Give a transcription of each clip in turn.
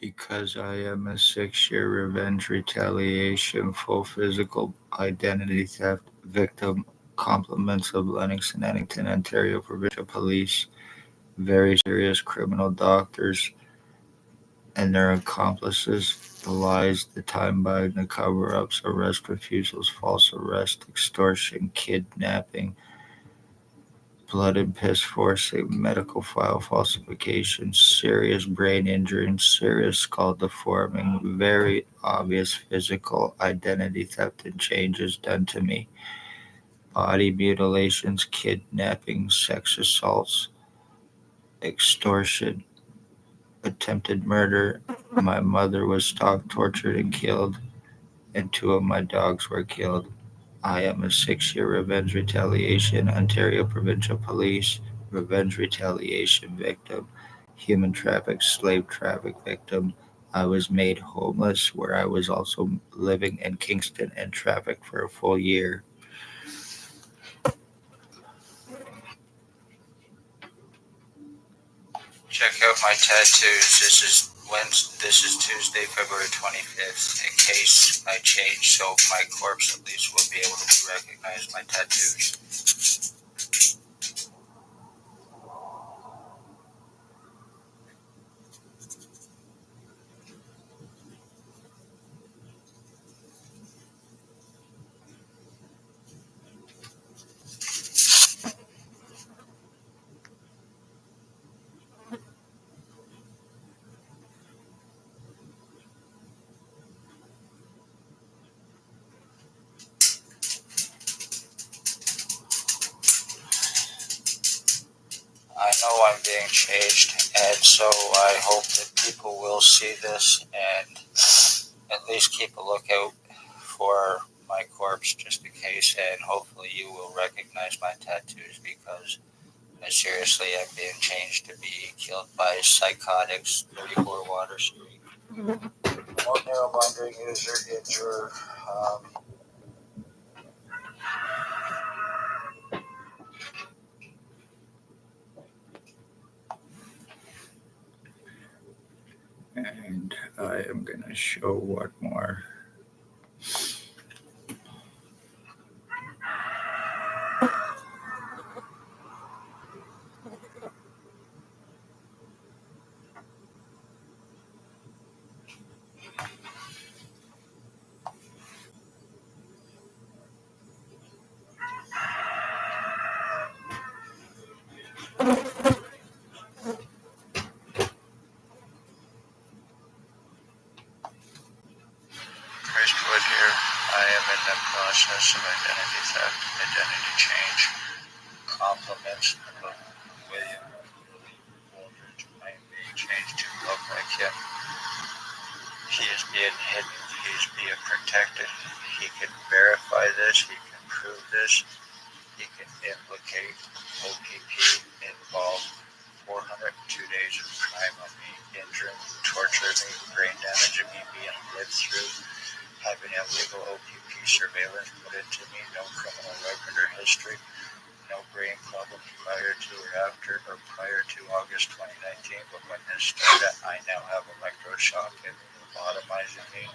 Because I am a 6-year revenge retaliation, full physical identity theft victim, compliments of Lennox and Addington, Ontario Provincial Police, very serious criminal doctors and their accomplices, the lies, the time buying, the cover ups, arrest refusals, false arrest, extortion, kidnapping, blood and piss forcing, medical file falsification, serious brain injury, and serious skull deforming, very obvious physical identity theft and changes done to me, body mutilations, kidnapping, sex assaults, extortion, attempted murder. My mother was stalked, tortured, and killed, and two of my dogs were killed. I am a 6-year revenge retaliation, Ontario Provincial Police, revenge retaliation victim, human traffic, slave traffic victim. I was made homeless, where I was also living in Kingston and trafficked for a full year. Check out my tattoos. This is Tuesday, February 25th. In case I change, so my corpse at least will be able to recognize my tattoos. I know I'm being changed, and so I hope that people will see this and at least keep a lookout for my corpse just in case, and hopefully you will recognize my tattoos because I seriously am being changed to be killed by psychotics, 34 Water Street. More narrow-minded user, injurer. And I am going to show what more. Christwood here. I am in the process of identity theft, identity change, compliments of William Aldridge. I am being changed to look like him. He is being hidden. He is being protected. He can verify this. He can prove this. He can implicate O.p.p. involved 402 days of crime on me, injuring, torturing me, brain damaging me, being lived through, having illegal O.p.p. surveillance put into me, no criminal record or history, no brain problems prior to or after or prior to August 2019. But when this started, I now have electroshock and lobotomizing me.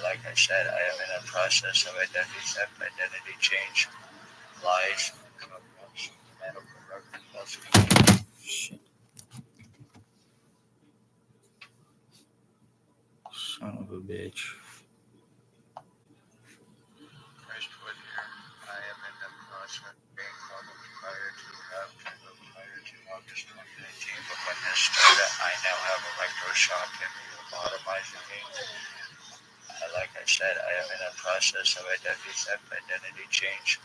Like I said, I am in a process of identity theft, identity change, lies, cover-ups, medical record falsification. Shit. Son of a bitch. Christwood here. I am in the process of being problems prior to August 2019. But when this started, I now have electroshock and lobotomizing me. Like I said, I am in a process of identity theft, identity change,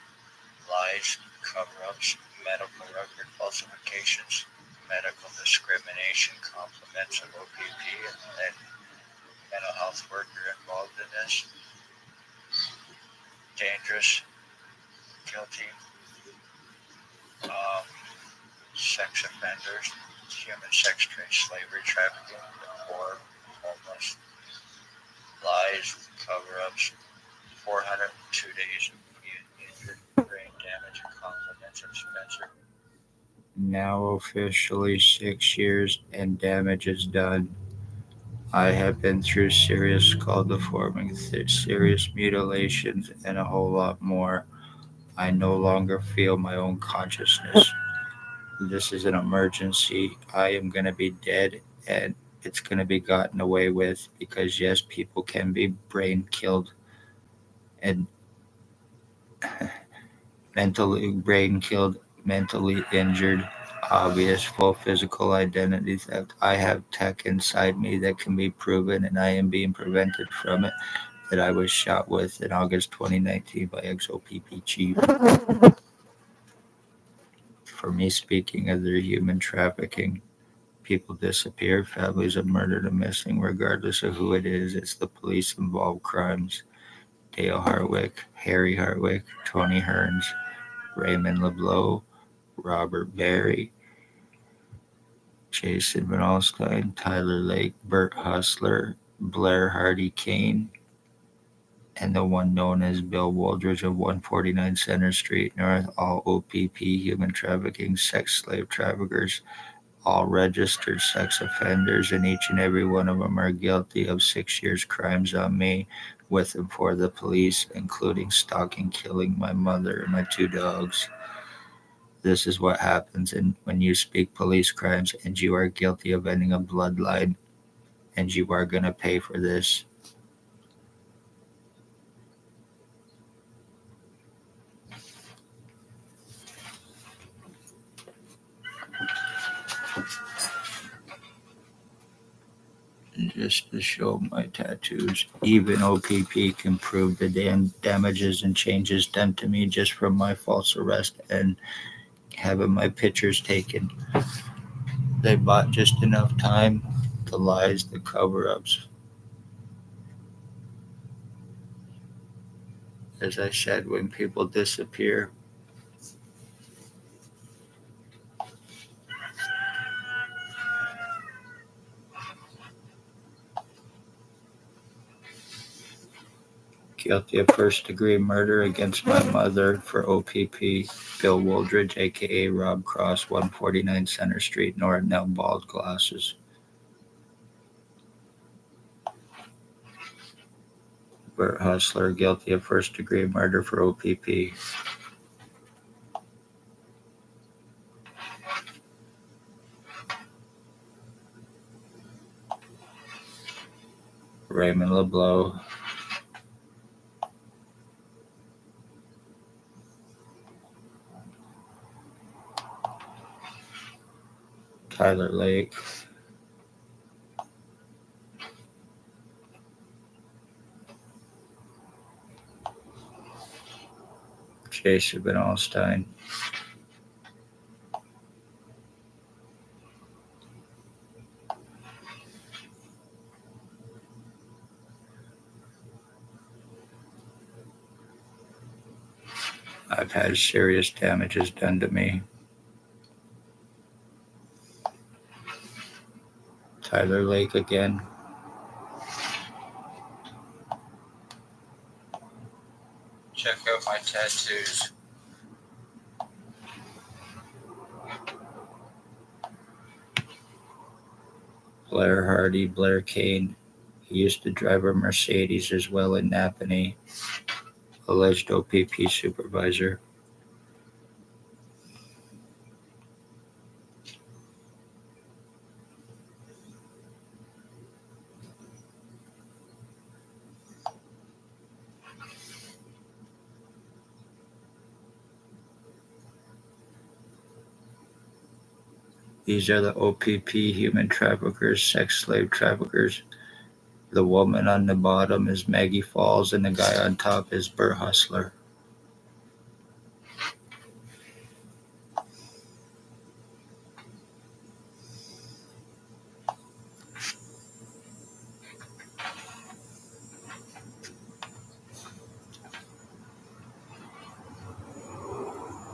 lies, cover-ups, medical record falsifications, medical discrimination, compliments of O.p.p. and mental health worker involved in this, dangerous, guilty, sex offenders, human sex trade, slavery, trafficking, poor, homeless, lies, cover-ups, 402 days of being injured, brain damage, and compliments of Spencer. Now officially 6 years and damage is done. I have been through serious skull deforming, serious mutilations, and a whole lot more. I no longer feel my own consciousness. This is an emergency. I am going to be dead, and it's going to be gotten away with because, yes, people can be brain killed and brain killed, mentally injured, obvious full physical identity theft. I have tech inside me that can be proven, and I am being prevented from it. That I was shot with in August 2019 by ex-O.p.p chief for me speaking of their human trafficking. People disappear, families are murdered and missing, regardless of who it is. It's the police involved crimes. Dale Hartwick, Harry Hartwick, Tony Hearns, Raymond LeBlanc, Robert Barry, Jason Van Alstyne, Tyler Lake, Bert Hustler, Blair Hardy Kane, and the one known as Bill Wooldridge of 149 Center Street North, all O.p.p. human trafficking, sex slave traffickers, all registered sex offenders, and each and every one of them are guilty of 6 years crimes on me, with and for the police, including stalking, killing my mother and my two dogs. This is what happens when you speak police crimes and you are guilty of ending a bloodline, and you are going to pay for this. Just to show my tattoos, even O.p.p. can prove the damages and changes done to me just from my false arrest and having my pictures taken. They bought just enough time, the lies, the cover ups. As I said, when people disappear, guilty of first degree murder against my mother for O.p.p. Bill Wooldridge, aka Rob Cross, 149 Center Street, North, now bald glasses. Bert Hustler, guilty of first degree murder for O.p.p. Raymond LeBlanc, Tyler Lake, Jason Van Alstyne, I've had serious damages done to me. Tyler Lake again. Check out my tattoos. Blair Hardy, Blair Kane. He used to drive a Mercedes as well in Napanee. Alleged O.p.p. supervisor. These are the O.p.p. human traffickers, sex slave traffickers. The woman on the bottom is Maggie Falls, and the guy on top is Bert Hustler.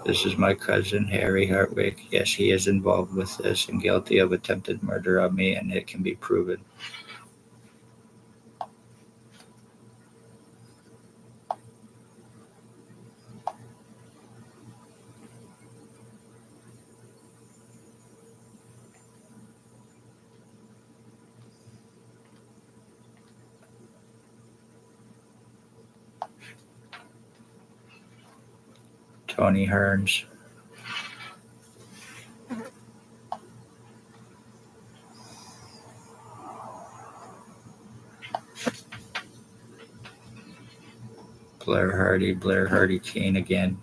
This is my cousin, Harry Hartwick. Yes, he is involved with this and guilty of attempted murder on me, and it can be proven. Tony Hearns. Blair Hardy Kane again.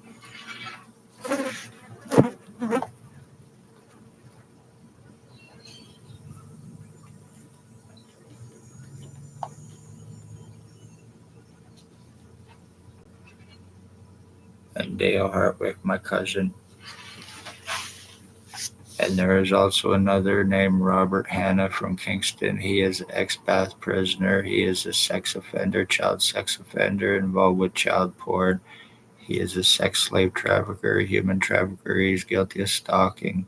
And Dale Hartwick, my cousin. And there is also another named Robert Hanna from Kingston. He is an ex-Bath prisoner. He is a sex offender, child sex offender involved with child porn. He is a sex slave trafficker, human trafficker. He's guilty of stalking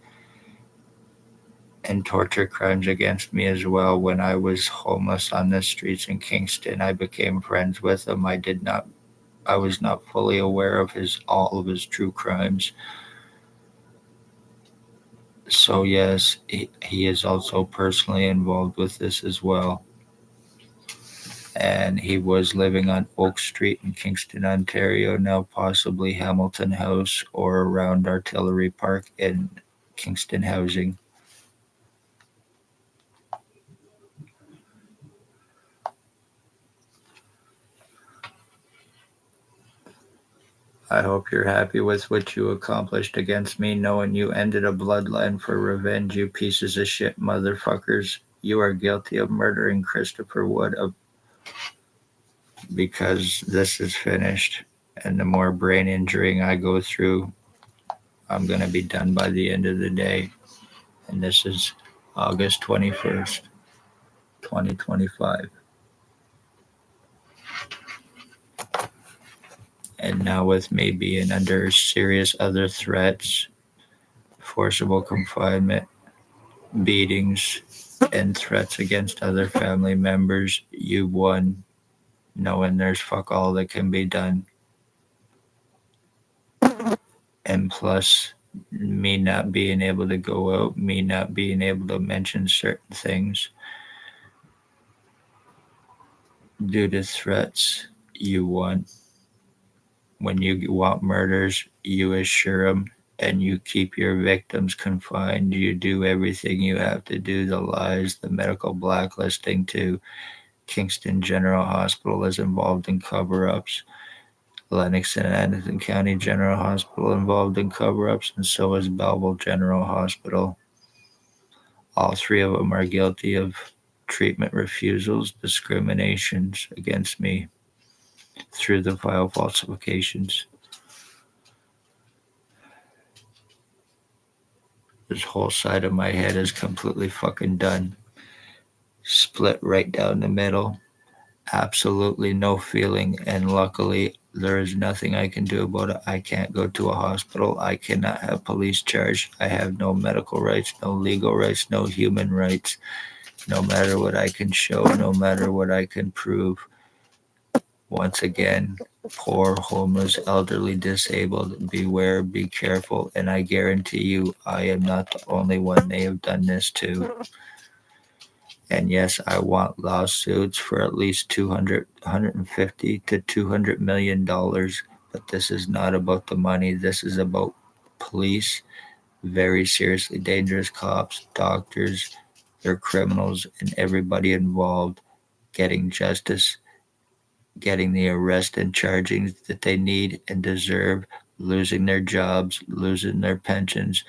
and torture crimes against me as well. When I was homeless on the streets in Kingston, I became friends with him. I was not fully aware of all of his true crimes. So yes, he is also personally involved with this as well. And he was living on Oak Street in Kingston, Ontario, now possibly Hamilton House or around Artillery Park in Kingston Housing. I hope you're happy with what you accomplished against me, knowing you ended a bloodline for revenge, you pieces of shit motherfuckers. You are guilty of murdering Christopher Wood because this is finished. And the more brain injuring I go through, I'm going to be done by the end of the day. And this is August 21st, 2025. And now, with me being under serious other threats, forcible confinement, beatings, and threats against other family members, you won, knowing there's fuck all that can be done. And plus, me not being able to go out, me not being able to mention certain things due to threats, you won. When you want murders, you assure them and you keep your victims confined. You do everything you have to do, the lies, the medical blacklisting too. Kingston General Hospital is involved in cover-ups. Lennox and Anderson County General Hospital involved in cover-ups, and so is Belleville General Hospital. All three of them are guilty of treatment refusals, discriminations against me through the file falsifications. This whole side of my head is completely fucking done. Split right down the middle. Absolutely no feeling, and luckily there is nothing I can do about it. I can't go to a hospital. I cannot have police charge. I have no medical rights, no legal rights, no human rights. No matter what I can show, no matter what I can prove. Once again, poor, homeless, elderly, disabled, beware, be careful, and I guarantee you I am not the only one they have done this to. And yes, I want lawsuits for at least $150 to $200 million, but this is not about the money. This is about police, very seriously dangerous cops, doctors, their criminals, and everybody involved getting justice, getting the arrest and chargings that they need and deserve, losing their jobs, losing their pensions,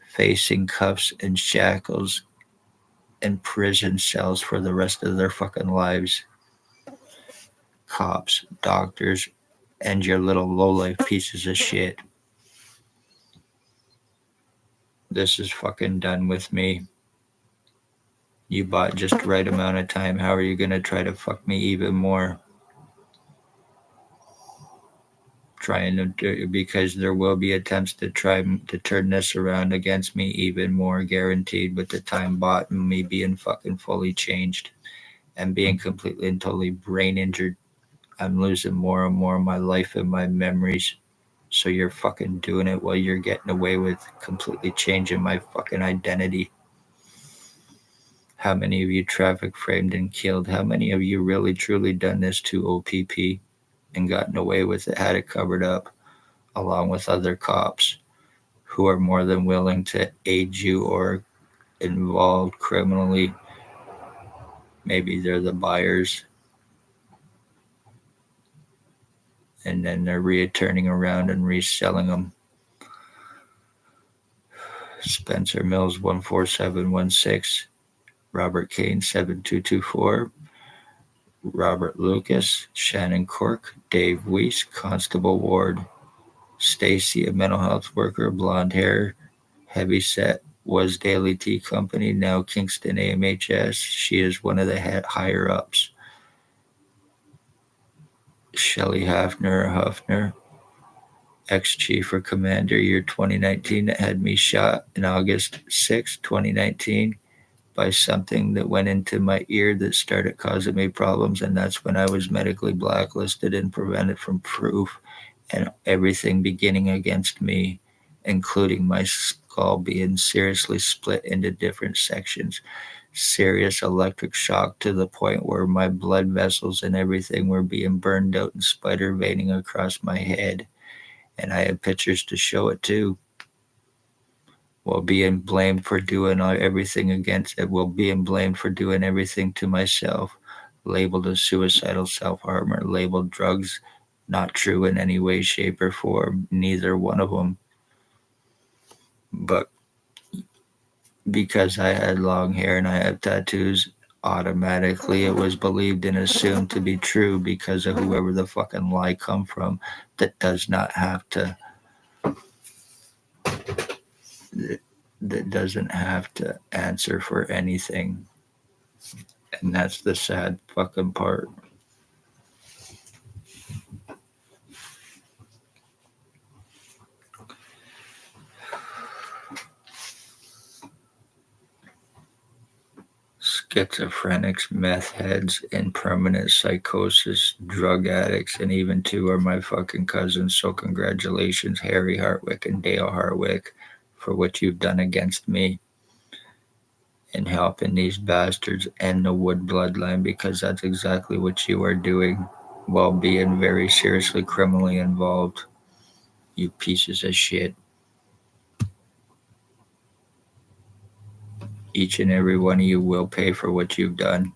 facing cuffs and shackles and prison cells for the rest of their fucking lives. Cops, doctors, and your little lowlife pieces of shit. This is fucking done with me. You bought just the right amount of time. How are you gonna try to fuck me even more? Trying to do, because there will be attempts to try to turn this around against me even more, guaranteed, with the time bought and me being fucking fully changed and being completely and totally brain injured. I'm losing more and more of my life and my memories. So you're fucking doing it while you're getting away with completely changing my fucking identity. How many of you traffic framed and killed? How many of you really truly done this to O.p.p and gotten away with it, had it covered up? along with other cops who are more than willing to aid you or involved criminally. Maybe they're the buyers, and then they're returning around and reselling them. Spencer Mills 14716, Robert Kane 7224, Robert Lucas, Shannon Cork, Dave Weiss, Constable Ward, Stacy, a mental health worker, blonde hair, heavy set, was Daily Tea Company, now Kingston AMHS. She is one of the higher ups. Shelley Huffner, ex-chief or commander, year 2019, that had me shot in August 6, 2019, by something that went into my ear that started causing me problems, and that's when I was medically blacklisted and prevented from proof, and everything beginning against me, including my skull being seriously split into different sections. Serious electric shock to the point where my blood vessels and everything were being burned out and spider veining across my head. And I have pictures to show it too. While being blamed for doing everything against it, while being blamed for doing everything to myself, labeled as suicidal self harm or labeled drugs, not true in any way, shape, or form. Neither one of them. But because I had long hair and I have tattoos, automatically it was believed and assumed to be true because of whoever the fucking lie come from. That does not have to. That doesn't have to answer for anything. And that's the sad fucking part. Schizophrenics, meth heads, in permanent psychosis, drug addicts, and even two are my fucking cousins. So congratulations, Harry Hartwick and Dale Hartwick, for what you've done against me in helping these bastards end the Wood bloodline, because that's exactly what you are doing while being very seriously criminally involved. You pieces of shit. Each and every one of you will pay for what you've done.